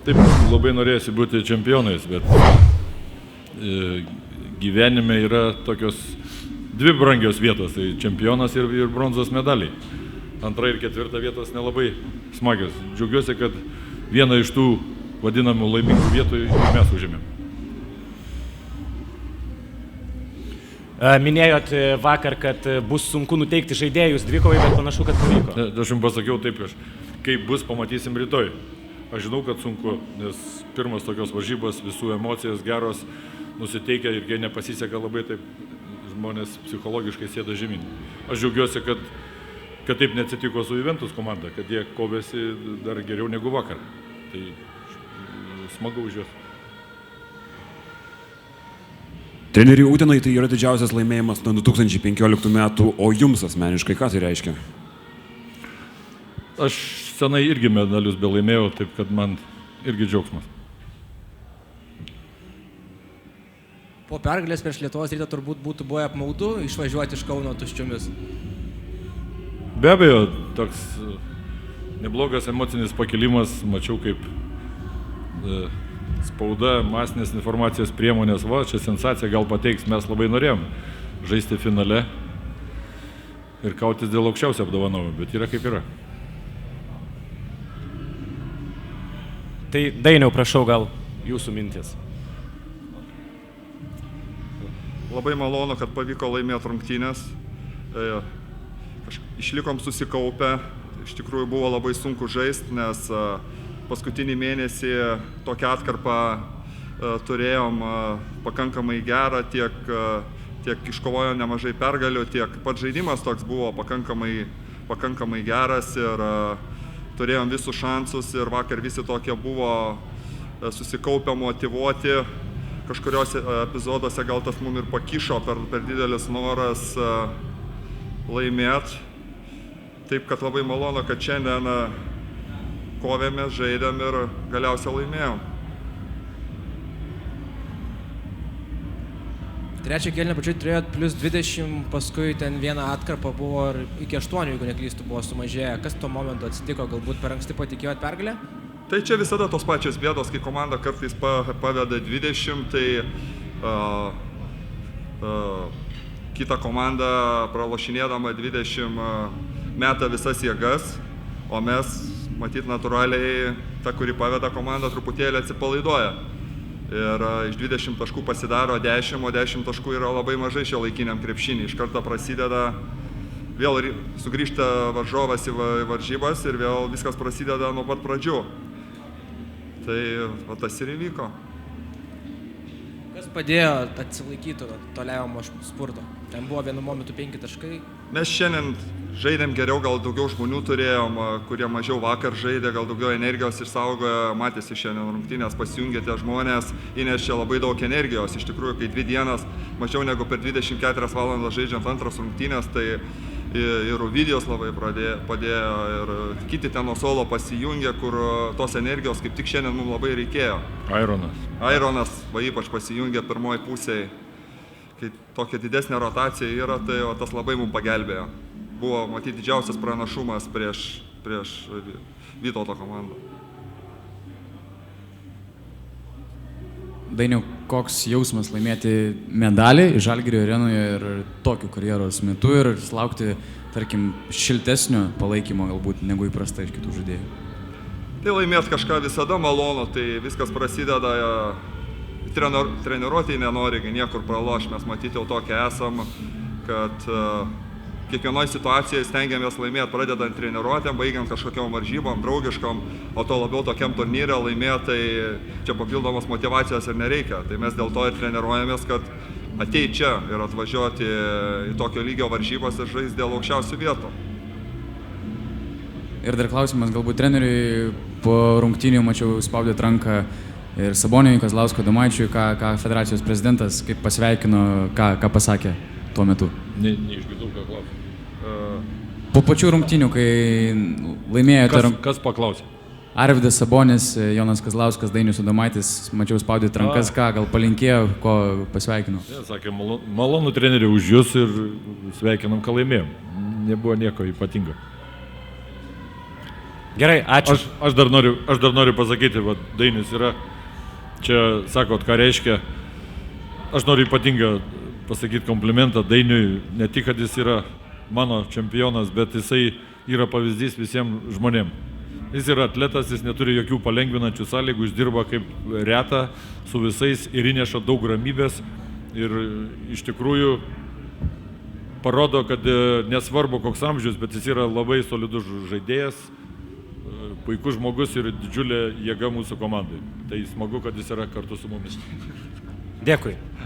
Taip, labai norėjusi būti čempionais, bet gyvenime yra tokios dvi brangios vietos, tai čempionas ir bronzos medaliai. Antra ir ketvirta vietos nelabai smagios. Džiaugiuosi, kad vieną iš tų vadinamų laimingų vietų mes užėmėm. Minėjot vakar, kad bus sunku nuteikti žaidėjus dvikovai, bet panašu, kad pavyko. Aš jums pasakiau taip, kaip bus, pamatysim rytoj. Aš žinau, kad sunku, nes pirmas tokios varžybos, visų emocijos geros, nusiteikia ir kai nepasiseka labai, taip žmonės psichologiškai sėda žemyn. Aš džiaugiuosi, kad taip neatsitiko su Juventus komanda, kad jie kovėsi dar geriau negu vakar. Tai smagu už juos. Treneriui Utenai tai yra didžiausias laimėjimas nuo 2015 metų, o jums asmeniškai ką tai reiškia? Aš senai irgi medalius belaimėjau, taip kad man irgi džiaugsmas. Po pergalės prieš Lietuvos Rytą turbūt būtų buvę apmaudu išvažiuoti iš Kauno tuščiomis. Be abejo, toks neblogas emocinis pakilimas, mačiau kaip spauda, masinės informacijos priemonės, čia sensacija gal pateiks, mes labai norėjom žaisti finale ir kautis dėl aukščiausio apdovanojimo, bet yra kaip yra. Tai Dainiau, prašau, gal jūsų mintis. Labai malonu, kad pavyko laimėti rungtynės. Išlikom susikaupę, iš tikrųjų buvo labai sunku žaisti, nes paskutinį mėnesį tokią atkarpą turėjom pakankamai gerą, tiek iškovojom nemažai pergalių, tiek pats žaidimas toks buvo pakankamai geras ir turėjom visus šansus ir vakar visi tokie buvo susikaupę, motyvuoti. Kažkuriuose epizoduose gal tas mum ir pakišo per didelis noras laimėti. Taip, kad labai malonu, kad šiandien kovėmės, žaidėm ir galiausiai laimėjom. Trečią kėlinį pačioj turėjot plus 20, paskui ten vieną atkarpą buvo ir iki 8, jeigu neklystu, buvo sumažėję. Kas tuo momentu atsitiko, galbūt per anksti patikėjot pergalę? Tai čia visada tos pačios bėdos, kai komanda kartais paveda 20, tai kita komanda pralošinėdama 20 meta visas jėgas, o mes, matyt, natūraliai, ta, kuri paveda komandą, truputėlį atsipalaiduoja. Ir iš 20 taškų pasidaro 10, o 10 taškų yra labai mažai šio laikiniam krepšinį. Iš karto prasideda, vėl sugrįžta varžovas į varžybas ir vėl viskas prasideda nuo pat pradžių. Tai tas ir įvyko. Kas padėjo atsilaikyti toliavimo spurto? Ten buvo vienu momentu 5 taškai. Mes šiandien žaidėm geriau, gal daugiau žmonių turėjom, kurie mažiau vakar žaidė, gal daugiau energijos išsaugojo, matėsi šiandien rungtynės, pasijungė tie žmonės, įnešė labai daug energijos. Iš tikrųjų, kai 2 dienas, mažiau negu per 24 valandas žaidžiant antras rungtynės, tai ir Ovidijos labai padėjo ir kiti ten nuo suolo pasijungė, kur tos energijos kaip tik šiandien mums labai reikėjo. Aironas ypač pasijungė pirmoji pusėje. Kai tokia didesnė rotacija yra, tai tas labai mums pagelbėjo. Buvo, matyti, didžiausias pranašumas prieš Vytauto komandą. Dainiau, koks jausmas laimėti medalį Žalgirio arenoje ir tokiu karjeros metu ir laukti, tarkim, šiltesnio palaikymo galbūt negu įprasta iš kitų žaidėjų? Tai laimėti kažką visada malonu, tai viskas prasideda, treniruotėj nenori niekur pralošti, mes matyti jau tokia esam, kad kiekvienoje situacijoje stengiamės laimėti, pradedant treniruotėm, baigiant kažkokiam varžybom, draugiškom, o to labiau tokiam turnyre laimėti, tai čia papildomos motyvacijos ir nereikia. Tai mes dėl to ir treniruojamės, kad ateiti čia ir atvažiuoti į tokio lygio varžybas ir žaisti dėl aukščiausių vietų. Ir dar klausimas, galbūt treneriui po rungtynių mačiau spaudėt ranką ir Saboniui, Kazlausko, Domaičiui, ką federacijos prezidentas, kaip pasveikino, ką pasakė tuo metu. Neišgirdau, ką klausė. Po pačių rungtynių, kai laimėjote... Kas paklausė? Arvydas Sabonis, Jonas Kazlauskas, Dainius Adomaitis, mačiau spaudėt rankas, gal palinkėjo, ko pasveikino? Sakė, malonu treneri už jūs ir sveikinam, ką laimėjom. Nebuvo nieko ypatingo. Gerai, ačiū. Aš dar noriu pasakyti, va, Dainius yra, čia sakot, ką reiškia. Aš noriu ypatingą pasakyti komplimentą Dainiui, ne tik, kad jis yra mano čempionas, bet jisai yra pavyzdys visiems žmonėms. Jis yra atletas, jis neturi jokių palengvinančių sąlygų, jis dirba kaip reta su visais ir įneša daug ramybės ir iš tikrųjų parodo, kad nesvarbu koks amžius, bet jis yra labai solidus žaidėjas, puikus žmogus ir didžiulė jėga mūsų komandai. Tai smagu, kad jis yra kartu su mumis. Dėkui.